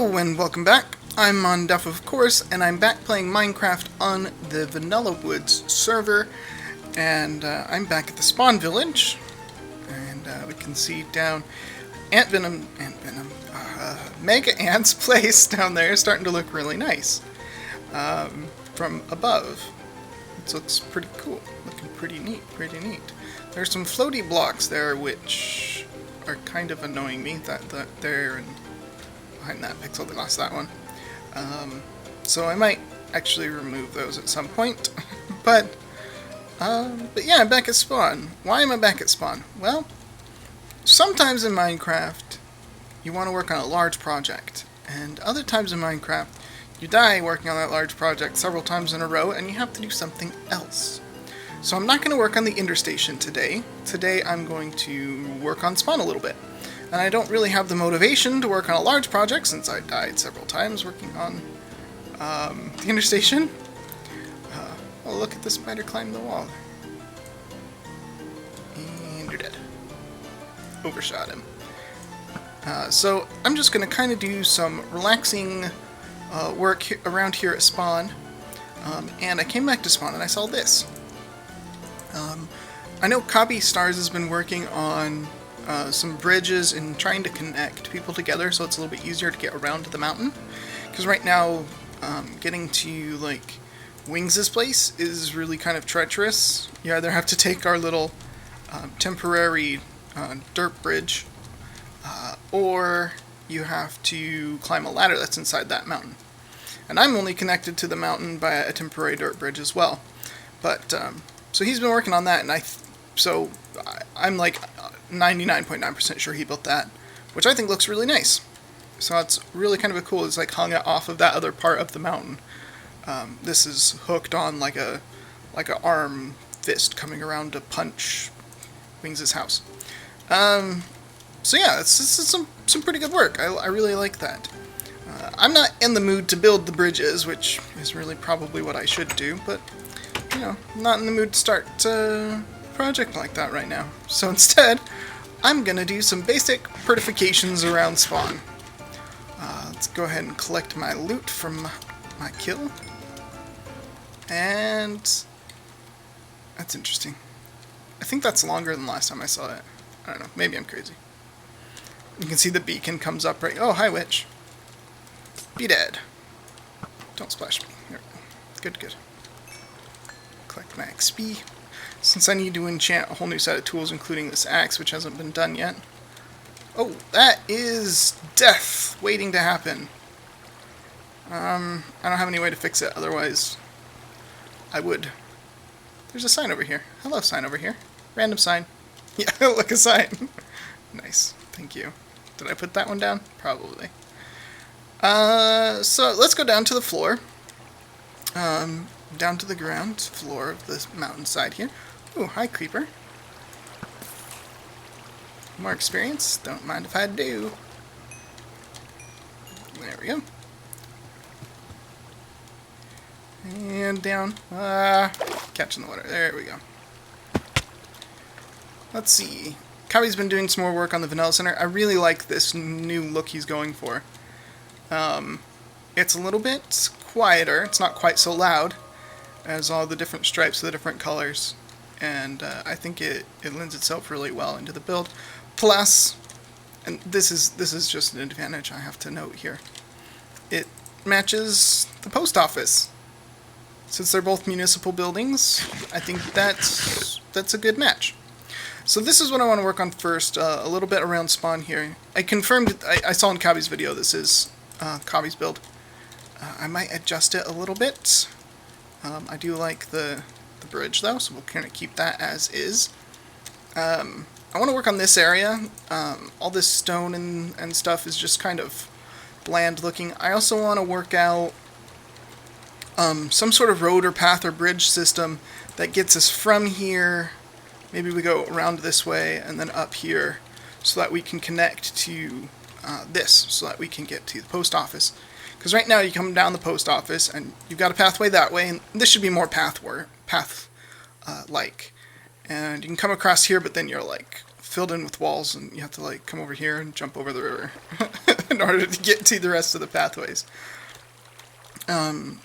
Hello and welcome back. I'm Mondef, of course, and I'm back playing Minecraft on the Vanilla Woods server. And I'm back at the spawn village, and we can see down Mega Ant's place down there is starting to look really nice from above. It looks pretty cool, looking pretty neat. There's some floaty blocks there which are kind of annoying me. That there and behind that pixel glass, that one. So I might actually remove those at some point. but yeah, I'm back at spawn. Why am I back at spawn? Well, sometimes in Minecraft you want to work on a large project, and other times in Minecraft you die working on that large project several times in a row and you have to do something else. So I'm not going to work on the EnderStation today. Today I'm going to work on spawn a little bit. And I don't really have the motivation to work on a large project since I died several times working on the EnderStation. Oh, look at the spider climb the wall. And you're dead. Overshot him. So I'm just going to kind of do some relaxing work around here at spawn. And I came back to spawn and I saw this. I know Copy Stars has been working on some bridges and trying to connect people together so it's a little bit easier to get around to the mountain. Because right now, getting to, like, Wings' place is really kind of treacherous. You either have to take our little temporary dirt bridge, or you have to climb a ladder that's inside that mountain. And I'm only connected to the mountain by a temporary dirt bridge as well. But, so he's been working on that, and I'm like 99.9% sure he built that, which I think looks really nice. So it's really kind of a cool. It's like hung off of that other part of the mountain. This is hooked on like a arm fist coming around to punch Wings' house. So yeah, this is some pretty good work. I really like that. I'm not in the mood to build the bridges, which is really probably what I should do, but you know, I'm not in the mood to start a project like that right now. So instead, I'm gonna do some basic fortifications around spawn. Let's go ahead and collect my loot from my kill. And that's interesting. I think that's longer than last time I saw it. I don't know, maybe I'm crazy. You can see the beacon comes up right. Oh, hi, witch. Be dead. Don't splash me. Here we go. Good. Collect my XP. Since I need to enchant a whole new set of tools, including this axe, which hasn't been done yet. Oh, that is death waiting to happen. I don't have any way to fix it, otherwise I would. There's a sign over here. Hello, sign over here. Random sign. Yeah, look, a sign. Nice, thank you. Did I put that one down? Probably. So let's go down to the floor. Down to the ground floor of this mountainside here. Ooh, hi, creeper. More experience? Don't mind if I do. There we go. And down. Catching the water. There we go. Let's see. Kavi's been doing some more work on the Vanilla Center. I really like this new look he's going for. It's a little bit quieter. It's not quite so loud as all the different stripes of the different colors. And I think it lends itself really well into the build. Plus, and this is just an advantage I have to note here, it matches the post office. Since they're both municipal buildings, I think that's a good match. So this is what I want to work on first, a little bit around spawn here. I confirmed, I saw in Kavi's video, this is Kavi's build. I might adjust it a little bit. I do like the bridge though, so we'll kind of keep that as is. I want to work on this area. All this stone and stuff is just kind of bland looking. I also want to work out some sort of road or path or bridge system that gets us from here. Maybe we go around this way and then up here so that we can connect to this, so that we can get to the post office. Because right now you come down the post office and you've got a pathway that way, and this should be more path-like. And you can come across here, but then you're like filled in with walls, and you have to like come over here and jump over the river in order to get to the rest of the pathways.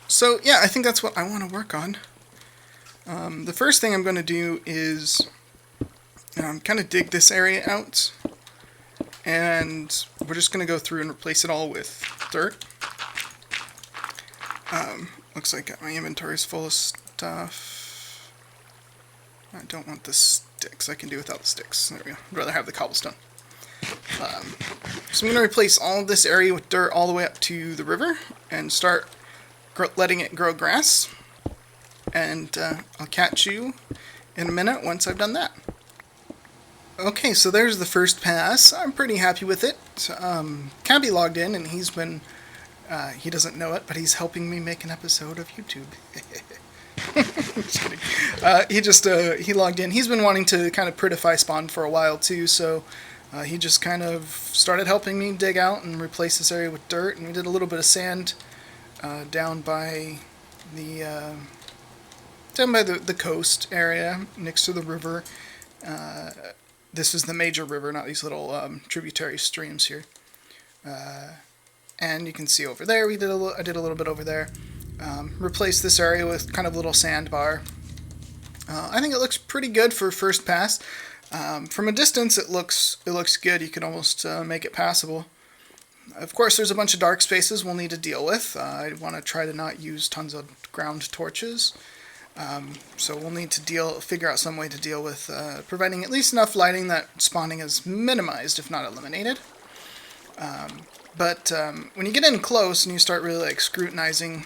So yeah, I think that's what I want to work on. The first thing I'm going to do is kind of dig this area out, and we're just going to go through and replace it all with dirt. Looks like my inventory is full of stuff. I don't want the sticks. I can do without the sticks. There we go. I'd rather have the cobblestone. So I'm going to replace all of this area with dirt all the way up to the river and start letting it grow grass. And I'll catch you in a minute once I've done that. Okay, so there's the first pass. I'm pretty happy with it. Cabby logged in, and he's been, he doesn't know it, but he's helping me make an episode of YouTube. Just kidding. He logged in. He's been wanting to kind of prettify spawn for a while too, so he just kind of started helping me dig out and replace this area with dirt, and we did a little bit of sand down by the coast area next to the river. This is the major river, not these little tributary streams here. And you can see over there, I did a little bit over there. Replaced this area with kind of a little sandbar. I think it looks pretty good for first pass. From a distance, it looks good. You can almost make it passable. Of course, there's a bunch of dark spaces we'll need to deal with. I want to try to not use tons of ground torches. So we'll need to figure out some way to deal with providing at least enough lighting that spawning is minimized, if not eliminated. But when you get in close and you start really like scrutinizing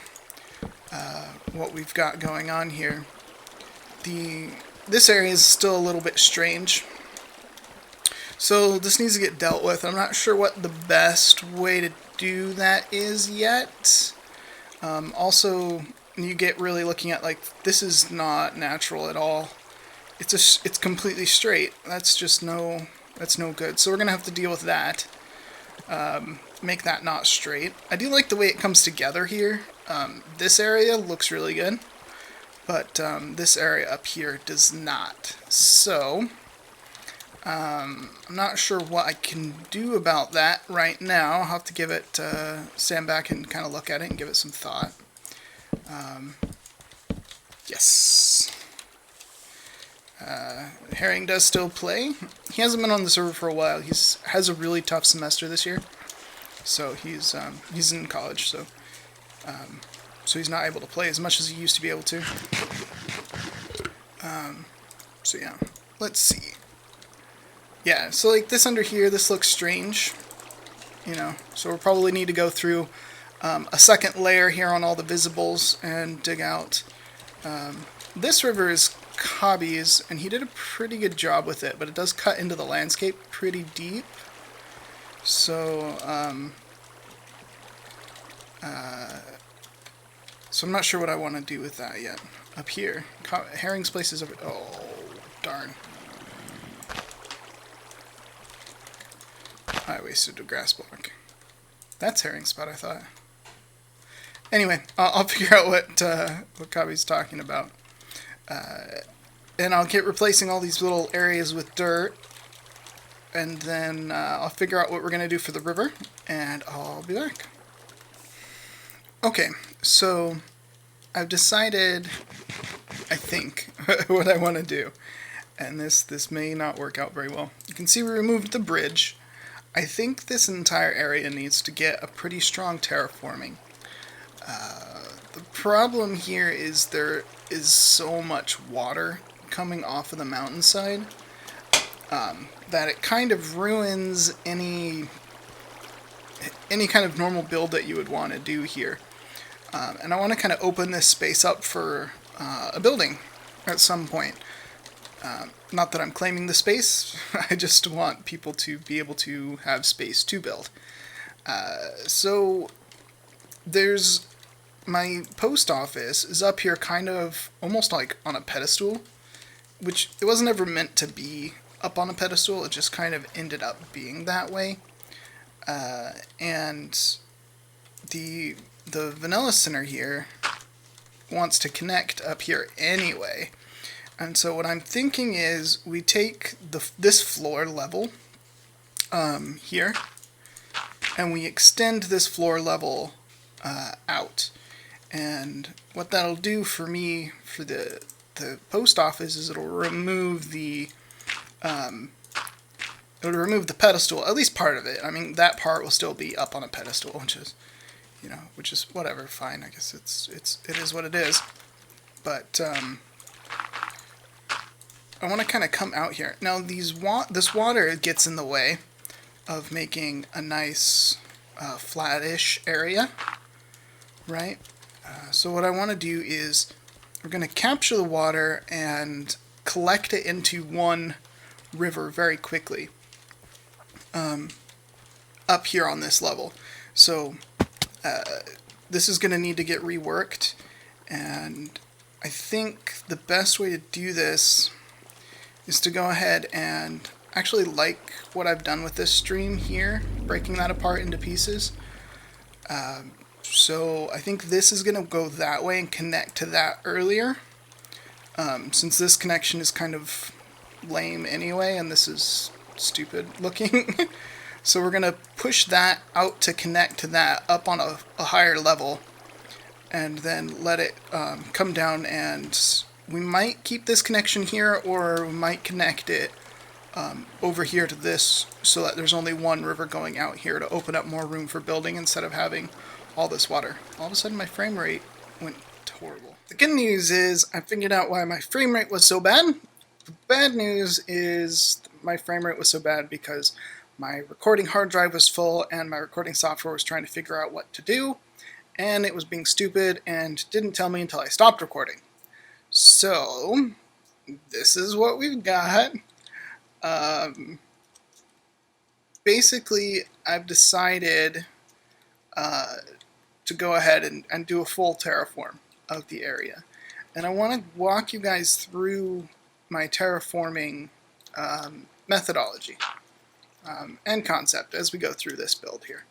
what we've got going on here, this area is still a little bit strange. So this needs to get dealt with. I'm not sure what the best way to do that is yet. Also, you get really looking at like, this is not natural at all. It's completely straight. That's no good. So we're gonna have to deal with that. Make that not straight. I do like the way it comes together here. This area looks really good, but this area up here does not. So I'm not sure what I can do about that right now. I'll have to give it stand back and kind of look at it and give it some thought. Yes. Herring does still play. He hasn't been on the server for a while. Has a really tough semester this year, so he's in college, so he's not able to play as much as he used to be able to. So yeah, let's see. Yeah, so like this under here, this looks strange, you know. So we'll probably need to go through a second layer here on all the visibles and dig out. This river is Cobby's, and he did a pretty good job with it, but it does cut into the landscape pretty deep. So, so I'm not sure what I want to do with that yet. Up here, Herring's place is over. Oh, darn! I wasted a grass block. That's Herring's spot, I thought. Anyway, I'll figure out what Cobby's talking about. And I'll get replacing all these little areas with dirt. And then I'll figure out what we're going to do for the river. And I'll be back. Okay, so I've decided, I think, what I want to do. And this may not work out very well. You can see we removed the bridge. I think this entire area needs to get a pretty strong terraforming. The problem here is there is so much water coming off of the mountainside that it kind of ruins any kind of normal build that you would want to do here. And I want to kind of open this space up for a building at some point. Not that I'm claiming the space, I just want people to be able to have space to build. So there's my post office is up here kind of almost like on a pedestal, which it wasn't ever meant to be up on a pedestal, it just kind of ended up being that way. And the Vanilla Center here wants to connect up here anyway. And so what I'm thinking is we take this floor level here, and we extend this floor level out. And what that'll do for me for the post office is it'll remove the pedestal, at least part of it. I mean, that part will still be up on a pedestal, which is whatever, fine. I guess it is what it is. But I want to kind of come out here. Now this water gets in the way of making a nice flattish area, right? So what I want to do is we're going to capture the water and collect it into one river very quickly up here on this level. So this is going to need to get reworked, and I think the best way to do this is to go ahead and actually like what I've done with this stream here, breaking that apart into pieces. So I think this is going to go that way and connect to that earlier, since this connection is kind of lame anyway, and this is stupid looking. So we're going to push that out to connect to that up on a higher level, and then let it come down, and we might keep this connection here, or we might connect it over here to this so that there's only one river going out here to open up more room for building instead of having all this water. All of a sudden my frame rate went horrible. The good news is I figured out why my frame rate was so bad. The bad news is my frame rate was so bad because my recording hard drive was full and my recording software was trying to figure out what to do, and it was being stupid and didn't tell me until I stopped recording. So this is what we've got. Basically, I've decided to go ahead and do a full terraform of the area. And I want to walk you guys through my terraforming methodology and concept as we go through this build here.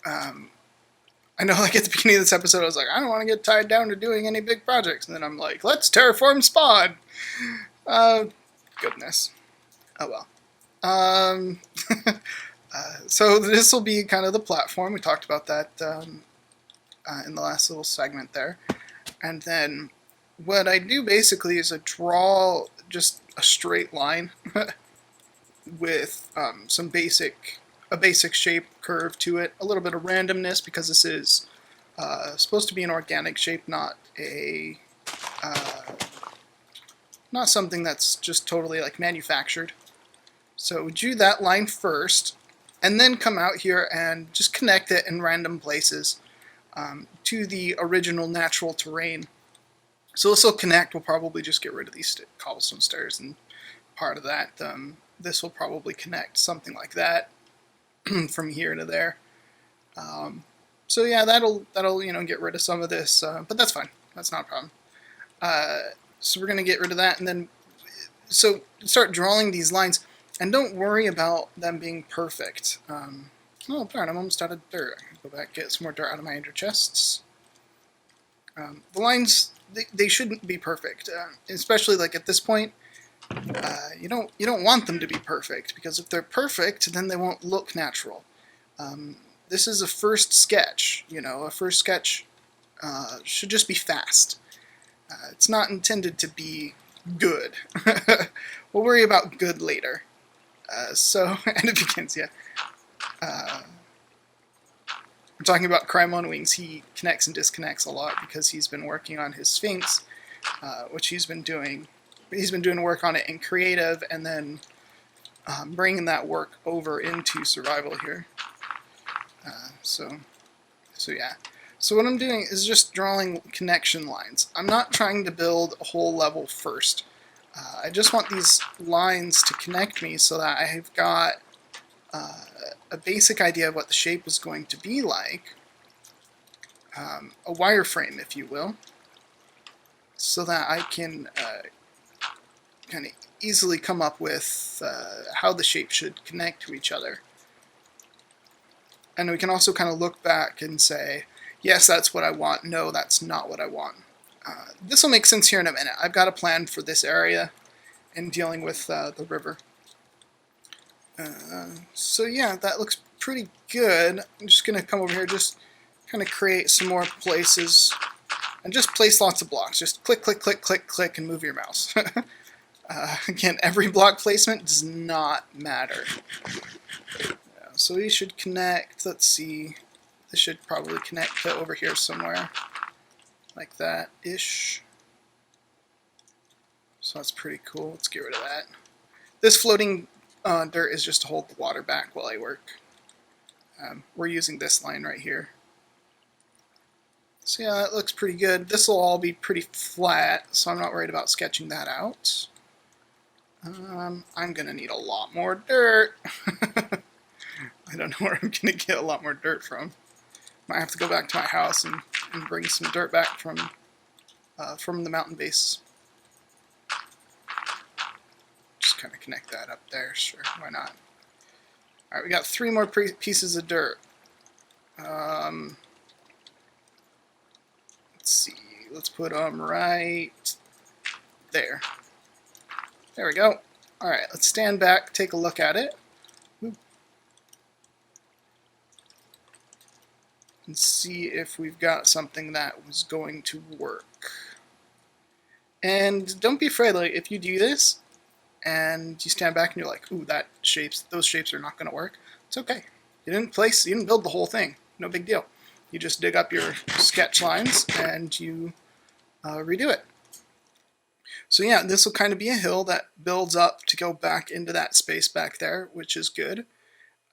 I know, like, at the beginning of this episode, I was like, I don't want to get tied down to doing any big projects. And then I'm like, let's terraform Spawn! Goodness. Oh well. So this will be kind of the platform. We talked about that in the last little segment there. And then what I do basically is I draw just a straight line with a basic shape curve to it, a little bit of randomness because this is supposed to be an organic shape, not something that's just totally like manufactured. So we do that line first, and then come out here and just connect it in random places to the original natural terrain. So this will connect. We'll probably just get rid of these cobblestone stairs, and part of that, this will probably connect something like that from here to there. So yeah, that'll get rid of some of this, but that's fine. That's not a problem. So we're gonna get rid of that, and then so start drawing these lines, and don't worry about them being perfect. Oh darn, I'm almost out of dirt. I can go back and get some more dirt out of my ender chests. The lines, they shouldn't be perfect, especially like at this point. You don't want them to be perfect, because if they're perfect, then they won't look natural. This is a first sketch. A first sketch should just be fast. It's not intended to be good. We'll worry about good later. And it begins, yeah. We're talking about Crime on Wings. He connects and disconnects a lot because he's been working on his Sphinx, which he's been doing work on it in creative, and then bringing that work over into survival here. So yeah. So what I'm doing is just drawing connection lines. I'm not trying to build a whole level first. I just want these lines to connect me so that I've got a basic idea of what the shape is going to be like, a wireframe, if you will, so that I can kind of easily come up with how the shape should connect to each other. And we can also kind of look back and say, yes, that's what I want. No, that's not what I want. This will make sense here in a minute. I've got a plan for this area and dealing with the river. So yeah, that looks pretty good. I'm just going to come over here, just kind of create some more places, and just place lots of blocks. Just click, click, click, click, click, and move your mouse. Again, every block placement does not matter. So we should connect, let's see, this should probably connect to over here somewhere, like that-ish. So that's pretty cool. Let's get rid of that. This floating dirt is just to hold the water back while I work. We're using this line right here. So yeah, that looks pretty good. This will all be pretty flat, so I'm not worried about sketching that out. I'm going to need a lot more dirt. I don't know where I'm going to get a lot more dirt from. Might have to go back to my house and bring some dirt back from the mountain base. Just kind of connect that up there, sure, why not? Alright, we got 3 more pieces of dirt. Let's see, let's put them right there. There we go. Alright, let's stand back, take a look at it. And see if we've got something that was going to work. And don't be afraid, like, if you do this, and you stand back and you're like, ooh, those shapes are not going to work, it's okay. You didn't build the whole thing. No big deal. You just dig up your sketch lines and you redo it. So yeah, this will kind of be a hill that builds up to go back into that space back there, which is good.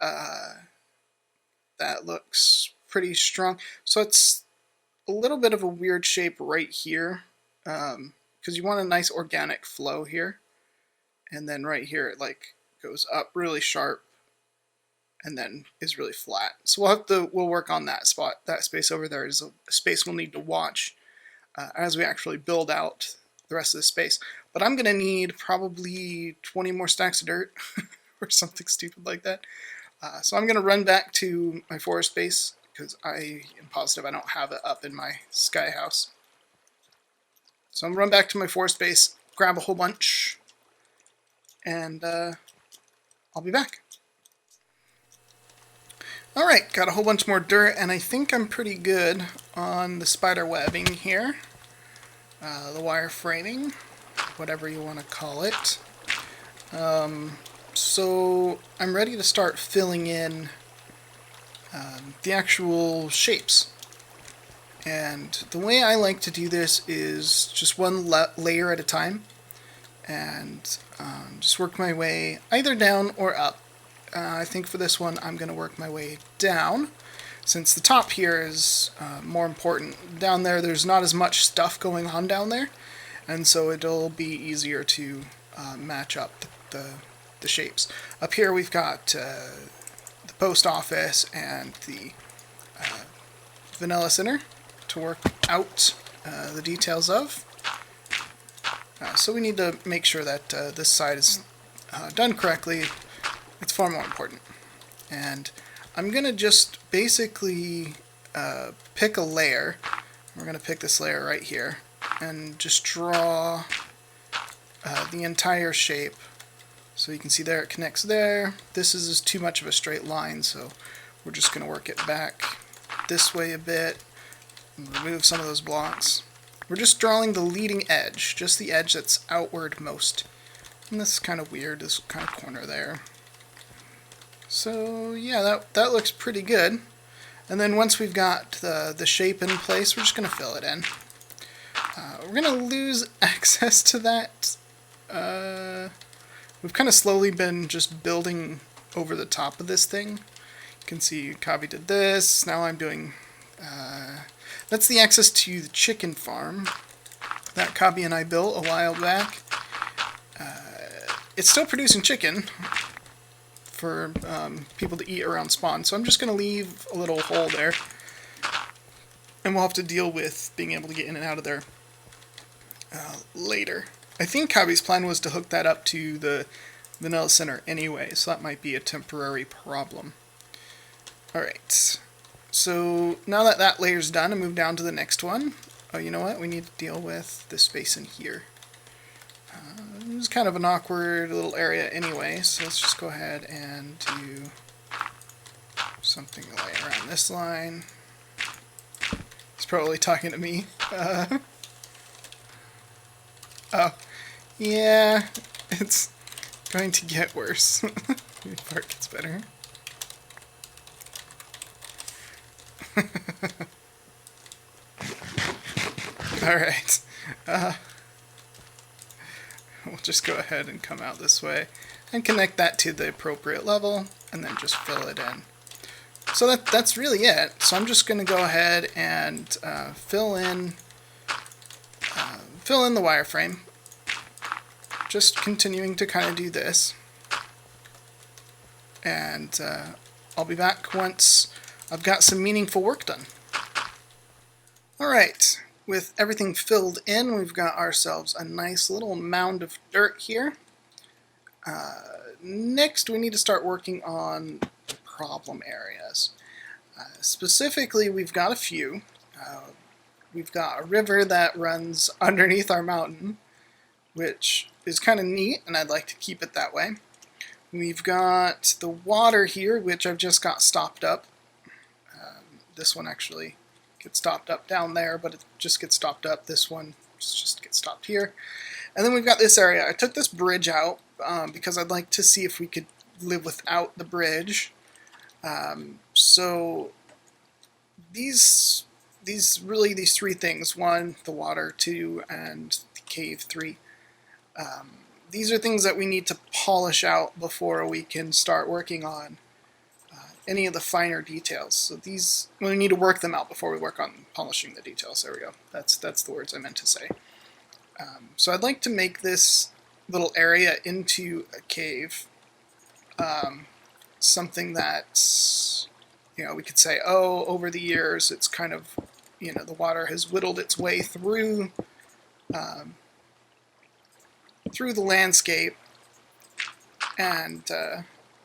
That looks pretty strong. So it's a little bit of a weird shape right here, because you want a nice organic flow here. And then right here it like goes up really sharp and then is really flat. So we'll work on that spot. That space over there is a space we'll need to watch as we actually build out the rest of the space. But I'm gonna need probably 20 more stacks of dirt or something stupid like that. So I'm gonna run back to my forest base because I am positive I don't have it up in my sky house. So I'm gonna run back to my forest base, grab a whole bunch, and I'll be back. Alright, got a whole bunch more dirt, and I think I'm pretty good on the spider webbing here. The wire framing, whatever you want to call it. So I'm ready to start filling in the actual shapes. And the way I like to do this is just one layer at a time, and just work my way either down or up. I think for this one I'm going to work my way down, since the top here is more important. Down there there's not as much stuff going on down there, and so it'll be easier to match up the shapes. Up here we've got the post office and the vanilla center to work out the details of. So we need to make sure that this side is done correctly. It's far more important. And I'm going to just basically pick a layer. We're going to pick this layer right here and just draw the entire shape. So you can see there it connects there. This is too much of a straight line, so we're just going to work it back this way a bit. Remove some of those blocks. We're just drawing the leading edge, just the edge that's outward most. And this is kind of weird, this kind of corner there. So yeah, that looks pretty good. And then once we've got the shape in place, we're just going to fill it in. We're going to lose access to that. We've kind of slowly been just building over the top of this thing. You can see Kavi did this, now I'm doing... that's the access to the chicken farm that Kabi and I built a while back. It's still producing chicken for people to eat around spawn, so I'm just going to leave a little hole there, and we'll have to deal with being able to get in and out of there later. I think Kabi's plan was to hook that up to the vanilla center anyway, so that might be a temporary problem. Alright. So now that layer's done, I move down to the next one. Oh, you know what? We need to deal with this space in here. It's kind of an awkward little area anyway, so let's just go ahead and do something like around this line. He's probably talking to me. Oh, yeah, it's going to get worse. Before it gets better. Alright. We'll just go ahead and come out this way and connect that to the appropriate level and then just fill it in. So that's really it. So I'm just going to go ahead and fill in the wireframe. Just continuing to kind of do this. And I'll be back once I've got some meaningful work done. Alright, with everything filled in, we've got ourselves a nice little mound of dirt here. Next, we need to start working on problem areas. Specifically, we've got a few. We've got a river that runs underneath our mountain, which is kind of neat, and I'd like to keep it that way. We've got the water here, which I've just got stopped up. This one actually gets stopped up down there, but it just gets stopped up. This one just gets stopped here. And then we've got this area. I took this bridge out because I'd like to see if we could live without the bridge. So these three things: one, the water; two, and the cave; three. These are things that we need to polish out before we can start working on any of the finer details. So these, we need to work them out before we work on polishing the details. There we go. That's the words I meant to say. So I'd like to make this little area into a cave. Something that, we could say, oh, over the years it's kind of, the water has whittled its way through the landscape and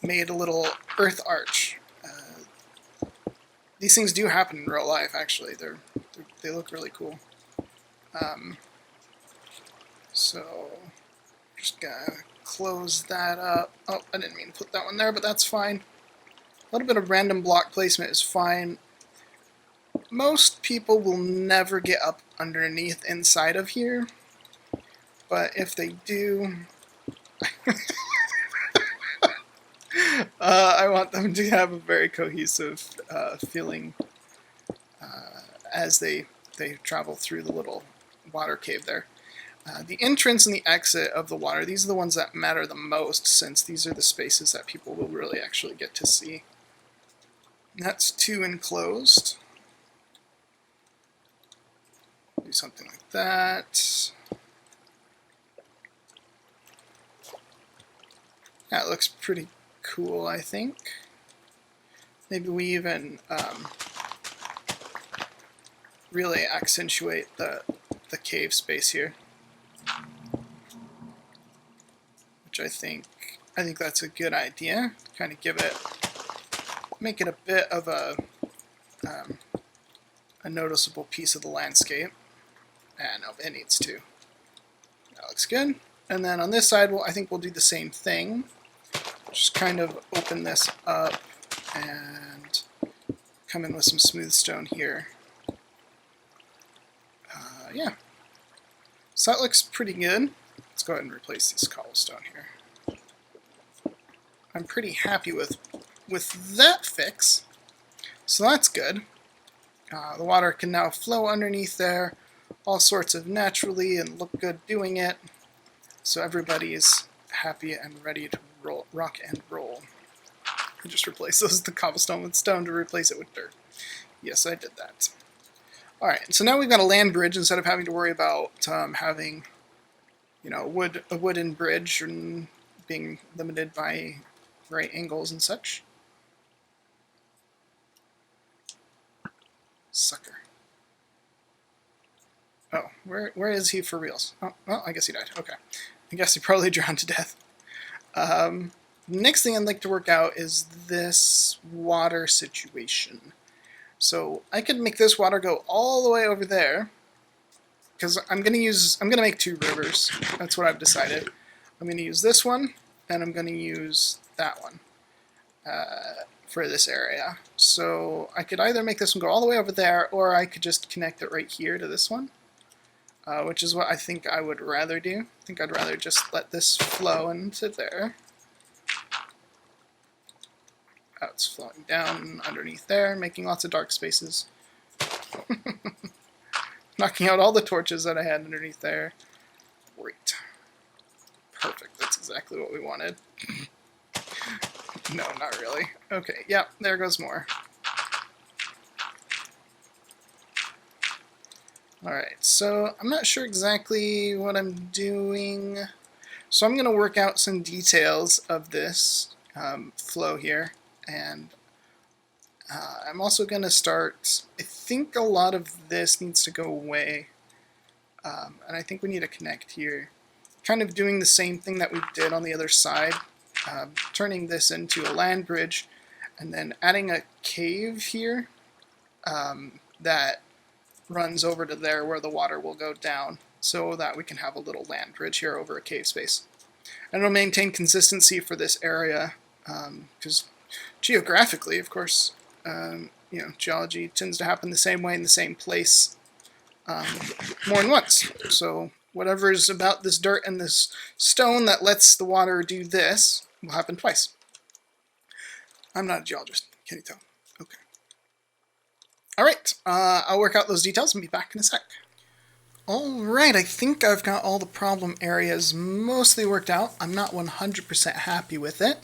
made a little earth arch. These things do happen in real life, actually. They look really cool. So just gonna close that up. Oh, I didn't mean to put that one there, but that's fine. A little bit of random block placement is fine. Most people will never get up underneath inside of here, but if they do, I want them to have a very cohesive feeling as they travel through the little water cave there. The entrance and the exit of the water, these are the ones that matter the most, since these are the spaces that people will really actually get to see. That's 2 enclosed. Do something like that. That looks pretty cool, I think. Maybe we even really accentuate the cave space here, which I think that's a good idea. Kind of make it a bit of a noticeable piece of the landscape. And it needs to. That looks good. And then on this side, I think we'll do the same thing. Just kind of open this up and come in with some smooth stone here. Yeah. So that looks pretty good. Let's go ahead and replace this cobblestone here. I'm pretty happy with that fix. So that's good. The water can now flow underneath there, all sorts of naturally, and look good doing it. So everybody is happy and ready to rock and roll. I just replaced the cobblestone with stone to replace it with dirt. Yes, I did that. Alright, so now we've got a land bridge instead of having to worry about having, a wooden bridge and being limited by right angles and such. Sucker. Oh, where is he for reals? Oh, well, I guess he died. Okay. I guess he probably drowned to death. Next thing I'd like to work out is this water situation. So I could make this water go all the way over there, because I'm gonna make two rivers. That's what I've decided. I'm gonna use this one, and I'm gonna use that one for this area. So I could either make this one go all the way over there, or I could just connect it right here to this one, which is what I think I would rather do. I think I'd rather just let this flow into there. Oh, it's flowing down underneath there, making lots of dark spaces. Knocking out all the torches that I had underneath there. Great. Perfect. That's exactly what we wanted. No, not really. Okay, yeah, there goes more. Alright, so I'm not sure exactly what I'm doing. So I'm going to work out some details of this flow here. And I'm also going to start, I think a lot of this needs to go away. And I think we need to connect here. Kind of doing the same thing that we did on the other side. Turning this into a land bridge. And then adding a cave here that runs over to there where the water will go down. So that we can have a little land bridge here over a cave space. And it'll maintain consistency for this area. Because geographically, of course, you know, geology tends to happen the same way in the same place more than once. So whatever is about this dirt and this stone that lets the water do this will happen twice. I'm not a geologist, can you tell? Okay. Alright, I'll work out those details and be back in a sec. Alright, I think I've got all the problem areas mostly worked out. I'm not 100% happy with it.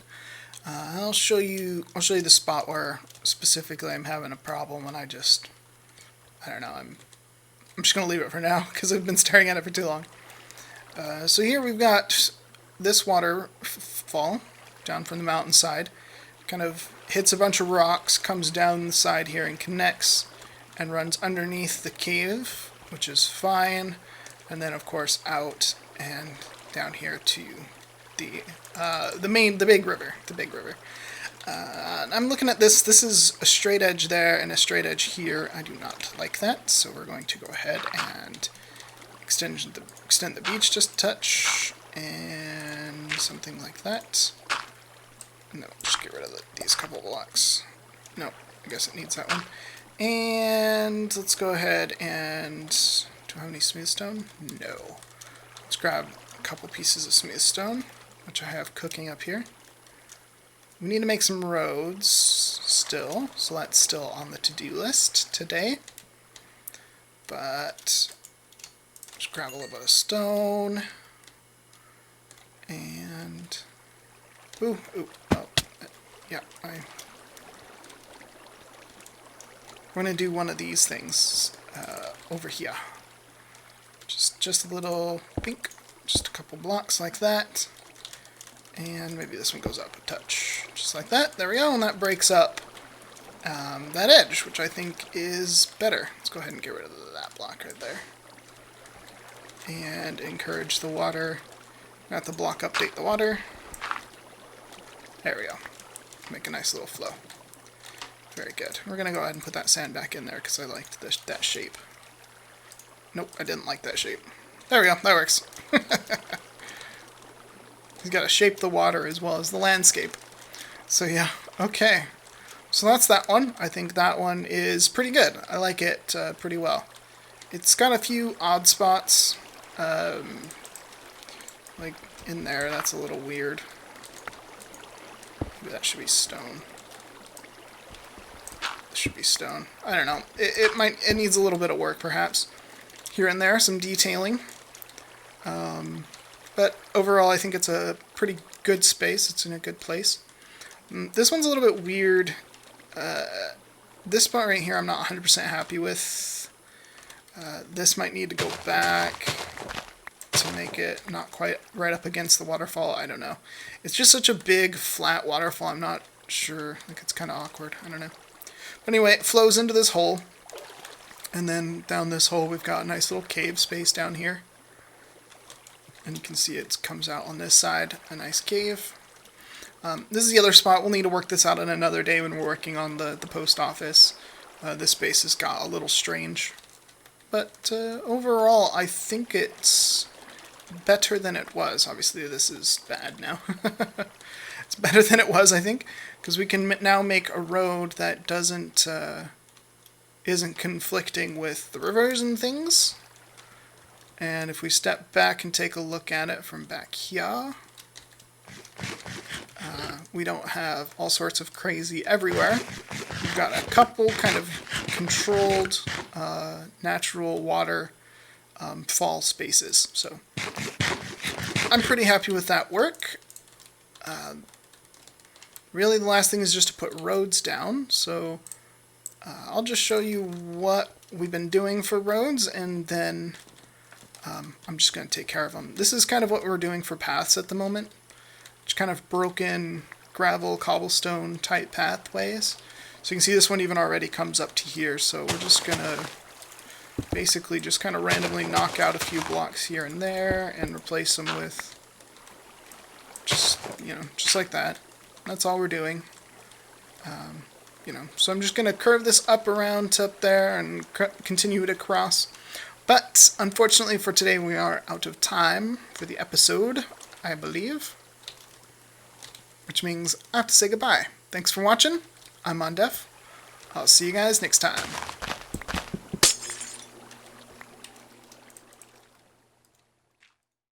I'll show you the spot where specifically I'm having a problem, and I don't know, I'm just going to leave it for now because I've been staring at it for too long. So here we've got this waterfall down from the mountainside. Kind of hits a bunch of rocks, comes down the side here and connects and runs underneath the cave, which is fine. And then of course out and down here to the big river. I'm looking at this. This is a straight edge there and a straight edge here. I do not like that, so we're going to go ahead and extend the beach just a touch and something like that. No, just get rid of these couple blocks. No, I guess it needs that one. And let's go ahead and... do I have any smooth stone? No. Let's grab a couple pieces of smooth stone, which I have cooking up here. We need to make some roads still, so that's still on the to-do list today. But just grab a little bit of stone. And... oh, yeah, I'm going to do one of these things over here. Just a little pink, just a couple blocks like that. And maybe this one goes up a touch, just like that. There we go, and that breaks up that edge, which I think is better. Let's go ahead and get rid of that block right there. And encourage the water, not the block update the water. There we go. Make a nice little flow. Very good. We're going to go ahead and put that sand back in there because I liked that shape. Nope, I didn't like that shape. There we go. That works. He's got to shape the water as well as the landscape. So yeah, okay. So that's that one. I think that one is pretty good. I like it pretty well. It's got a few odd spots. Like in there, that's a little weird. Maybe that should be stone. This should be stone. I don't know. It needs a little bit of work, perhaps. Here and there, some detailing. But overall, I think it's a pretty good space. It's in a good place. This one's a little bit weird. This spot right here, I'm not 100% happy with. This might need to go back to make it not quite right up against the waterfall. I don't know. It's just such a big, flat waterfall. I'm not sure. Like, it's kind of awkward. I don't know. But anyway, it flows into this hole. And then down this hole, we've got a nice little cave space down here. And you can see it comes out on this side, a nice cave. This is the other spot. We'll need to work this out on another day when we're working on the post office. This space has got a little strange. but overall I think it's better than it was. Obviously this is bad now. It's better than it was, I think, because we can now make a road that doesn't isn't conflicting with the rivers and things. And if we step back and take a look at it from back here, we don't have all sorts of crazy everywhere. We've got a couple kind of controlled natural water fall spaces. So I'm pretty happy with that work. Really the last thing is just to put roads down. So I'll just show you what we've been doing for roads, and then I'm just going to take care of them. This is kind of what we're doing for paths at the moment. Just kind of broken gravel, cobblestone type pathways. So you can see this one even already comes up to here. So we're just going to basically just kind of randomly knock out a few blocks here and there and replace them with just, just like that. That's all we're doing. So I'm just going to curve this up around to up there and continue it across. But unfortunately for today, we are out of time for the episode, I believe. Which means I have to say goodbye. Thanks for watching. I'm Mondef. I'll see you guys next time.